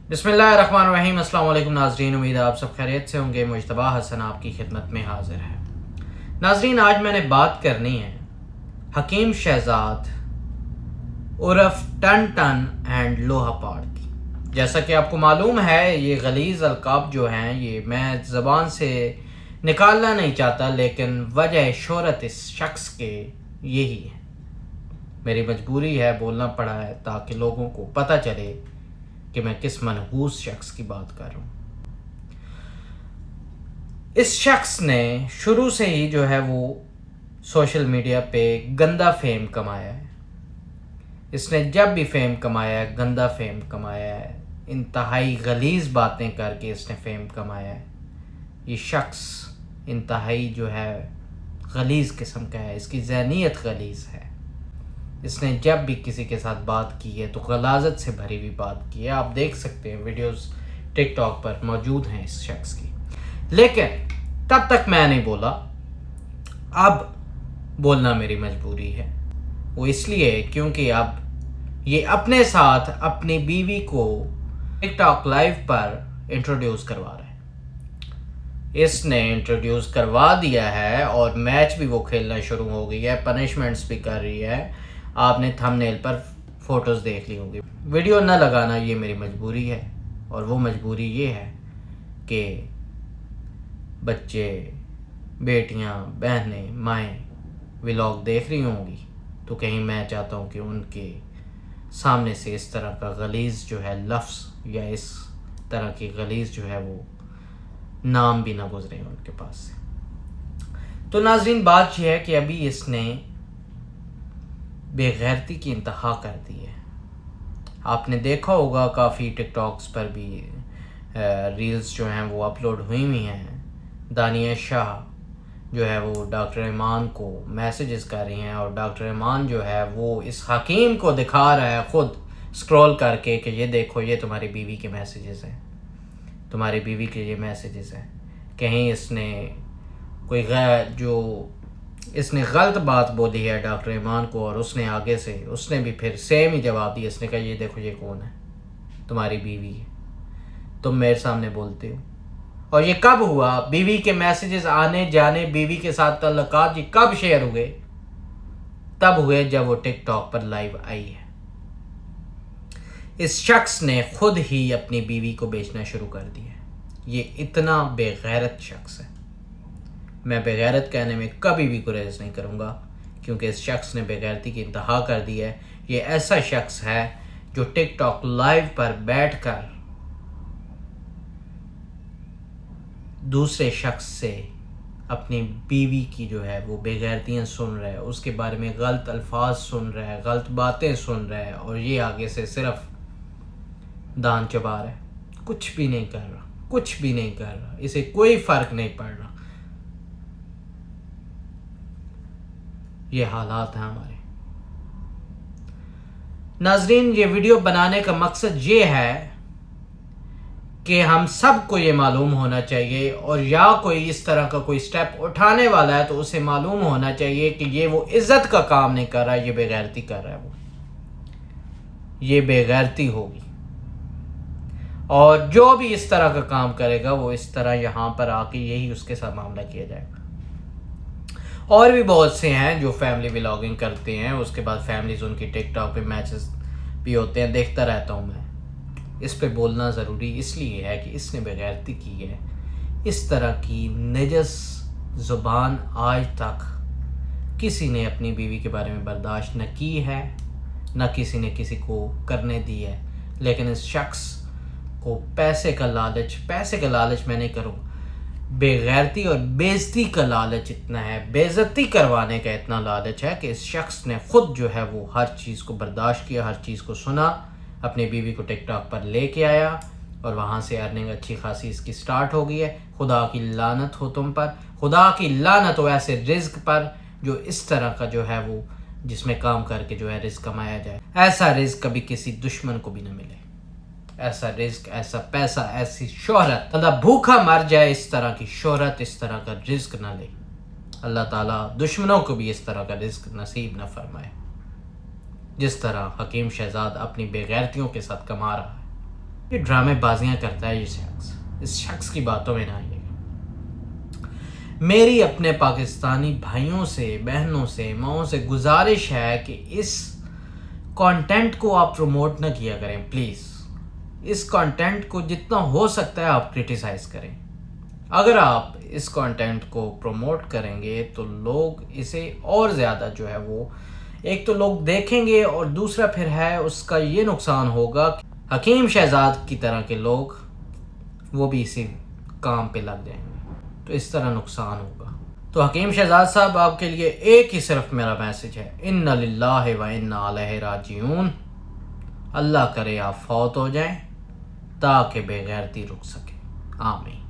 بسم اللہ الرحمن الرحیم۔ السلام علیکم ناظرین، امید ہے آپ سب خیریت سے ہوں گے۔ مجتبیٰ حسن آپ کی خدمت میں حاضر ہے۔ ناظرین، آج میں نے بات کرنی ہے حکیم شہزاد عرف ٹن ٹن اینڈ لوہا پاڑ کی۔ جیسا کہ آپ کو معلوم ہے، یہ غلیظ القاب جو ہیں یہ میں زبان سے نکالنا نہیں چاہتا، لیکن وجہ شہرت اس شخص کے یہی ہے۔ میری مجبوری ہے، بولنا پڑا ہے تاکہ لوگوں کو پتہ چلے کہ میں کس منحوس شخص کی بات کر رہا ہوں۔ اس شخص نے شروع سے ہی جو ہے وہ سوشل میڈیا پہ گندا فیم کمایا ہے۔ اس نے جب بھی فیم کمایا ہے، گندا فیم کمایا ہے، انتہائی غلیظ باتیں کر کے اس نے فیم کمایا ہے۔ یہ شخص انتہائی جو ہے غلیظ قسم کا ہے، اس کی ذہنیت غلیظ ہے۔ اس نے جب بھی کسی کے ساتھ بات کی ہے تو غلاظت سے بھری ہوئی بات کی ہے۔ آپ دیکھ سکتے ہیں، ویڈیوز ٹک ٹاک پر موجود ہیں اس شخص کی۔ لیکن تب تک میں نہیں بولا، اب بولنا میری مجبوری ہے۔ وہ اس لیے کیونکہ اب یہ اپنے ساتھ اپنی بیوی کو ٹک ٹاک لائیو پر انٹروڈیوس کروا رہا ہے۔ اس نے انٹروڈیوس کروا دیا ہے اور میچ بھی وہ کھیلنا شروع ہو گئی ہے، پنشمنٹس بھی کر رہی ہے۔ آپ نے تھم نیل پر فوٹوز دیکھ لی ہوگی۔ ویڈیو نہ لگانا یہ میری مجبوری ہے، اور وہ مجبوری یہ ہے کہ بچے، بیٹیاں، بہنیں، مائیں ولاگ دیکھ رہی ہوں گی تو کہیں میں چاہتا ہوں کہ ان کے سامنے سے اس طرح کا غلیظ جو ہے لفظ یا اس طرح کی غلیظ جو ہے وہ نام بھی نہ گزرے ان کے پاس سے۔ تو ناظرین، بات یہ ہے کہ ابھی اس نے بے غیرتی کی انتہا کر دی ہے۔ آپ نے دیکھا ہوگا کافی ٹک ٹاکس پر بھی ریلز جو ہیں وہ اپلوڈ ہوئی ہوئی ہیں۔ دانیہ شاہ جو ہے وہ ڈاکٹر ایمان کو میسیجز کر رہی ہیں، اور ڈاکٹر ایمان جو ہے وہ اس حکیم کو دکھا رہا ہے خود سکرول کر کے کہ یہ دیکھو، یہ تمہاری بیوی کے میسیجز ہیں، تمہاری بیوی کے یہ میسیجز ہیں۔ کہیں اس نے کوئی اس نے غلط بات بولی ہے ڈاکٹر ایمان کو، اور اس نے آگے سے اس نے بھی پھر سیم ہی جواب دیا۔ اس نے کہا یہ دیکھو، یہ کون ہے؟ تمہاری بیوی ہے، تم میرے سامنے بولتے ہو۔ اور یہ کب ہوا؟ بیوی کے میسیجز آنے جانے، بیوی کے ساتھ تعلقات، یہ کب شیئر ہوئے؟ تب ہوئے جب وہ ٹک ٹاک پر لائیو آئی ہے۔ اس شخص نے خود ہی اپنی بیوی کو بیچنا شروع کر دیا ہے۔ یہ اتنا بے غیرت شخص ہے۔ میں بے غیرت کہنے میں کبھی بھی گریز نہیں کروں گا، کیونکہ اس شخص نے بے غیرتی کی انتہا کر دی ہے۔ یہ ایسا شخص ہے جو ٹک ٹاک لائیو پر بیٹھ کر دوسرے شخص سے اپنی بیوی کی جو ہے وہ بے غیرتیاں سن رہا ہے، اس کے بارے میں غلط الفاظ سن رہا ہے، غلط باتیں سن رہا ہے، اور یہ آگے سے صرف دان چبا رہا ہے۔ کچھ بھی نہیں کر رہا، کچھ بھی نہیں کر رہا، اسے کوئی فرق نہیں پڑ رہا۔ یہ حالات ہیں ہمارے۔ ناظرین، یہ ویڈیو بنانے کا مقصد یہ ہے کہ ہم سب کو یہ معلوم ہونا چاہیے، اور یا کوئی اس طرح کا کوئی سٹیپ اٹھانے والا ہے تو اسے معلوم ہونا چاہیے کہ یہ وہ عزت کا کام نہیں کر رہا، یہ بے غیرتی کر رہا ہے۔ وہ یہ بے غیرتی ہوگی، اور جو بھی اس طرح کا کام کرے گا وہ اس طرح یہاں پر آ کے یہی اس کے ساتھ معاملہ کیا جائے گا۔ اور بھی بہت سے ہیں جو فیملی ولاگنگ کرتے ہیں، اس کے بعد فیملیز ان کی ٹک ٹاک پہ میچز بھی ہوتے ہیں، دیکھتا رہتا ہوں میں۔ اس پہ بولنا ضروری اس لیے ہے کہ اس نے بے غیرتی کی ہے۔ اس طرح کی نجس زبان آج تک کسی نے اپنی بیوی کے بارے میں برداشت نہ کی ہے، نہ کسی نے کسی کو کرنے دی ہے۔ لیکن اس شخص کو پیسے کا لالچ میں نہیں کروں، بے غیرتی اور بےعزتی کا لالچ اتنا ہے، بے عزتی کروانے کا اتنا لالچ ہے کہ اس شخص نے خود جو ہے وہ ہر چیز کو برداشت کیا، ہر چیز کو سنا، اپنی بیوی کو ٹک ٹاک پر لے کے آیا، اور وہاں سے ارننگ اچھی خاصی اس کی سٹارٹ ہو گئی ہے۔ خدا کی لعنت ہو تم پر، خدا کی لعنت ہو ایسے رزق پر جو اس طرح کا جو ہے وہ جس میں کام کر کے جو ہے رزق کمایا جائے۔ ایسا رزق کبھی کسی دشمن کو بھی نہ ملے، ایسا رزق، ایسا پیسہ، ایسی شہرت، اللہ بھوکا مر جائے اس طرح کی شہرت، اس طرح کا رزق نہ لے۔ اللہ تعالیٰ دشمنوں کو بھی اس طرح کا رزق نصیب نہ فرمائے جس طرح حکیم شہزاد اپنی بے غیرتیوں کے ساتھ کما رہا ہے۔ یہ ڈرامے بازیاں کرتا ہے یہ شخص، اس شخص کی باتوں میں نہ آئیے گا۔ میری اپنے پاکستانی بھائیوں سے، بہنوں سے، ماؤں سے گزارش ہے کہ اس کانٹینٹ کو آپ پروموٹ نہ کیا کریں پلیز۔ اس کانٹینٹ کو جتنا ہو سکتا ہے آپ کرٹیسائز کریں۔ اگر آپ اس کانٹینٹ کو پروموٹ کریں گے تو لوگ اسے اور زیادہ جو ہے وہ ایک تو لوگ دیکھیں گے، اور دوسرا پھر ہے اس کا یہ نقصان ہوگا کہ حکیم شہزاد کی طرح کے لوگ وہ بھی اسی کام پہ لگ جائیں گے، تو اس طرح نقصان ہوگا۔ تو حکیم شہزاد صاحب آپ کے لیے ایک ہی صرف میرا میسج ہے، انا للہ و انا الیہ راجعون۔ اللہ کرے آپ فوت ہو جائیں تاکہ بے غیرتی رک سکے، آمین۔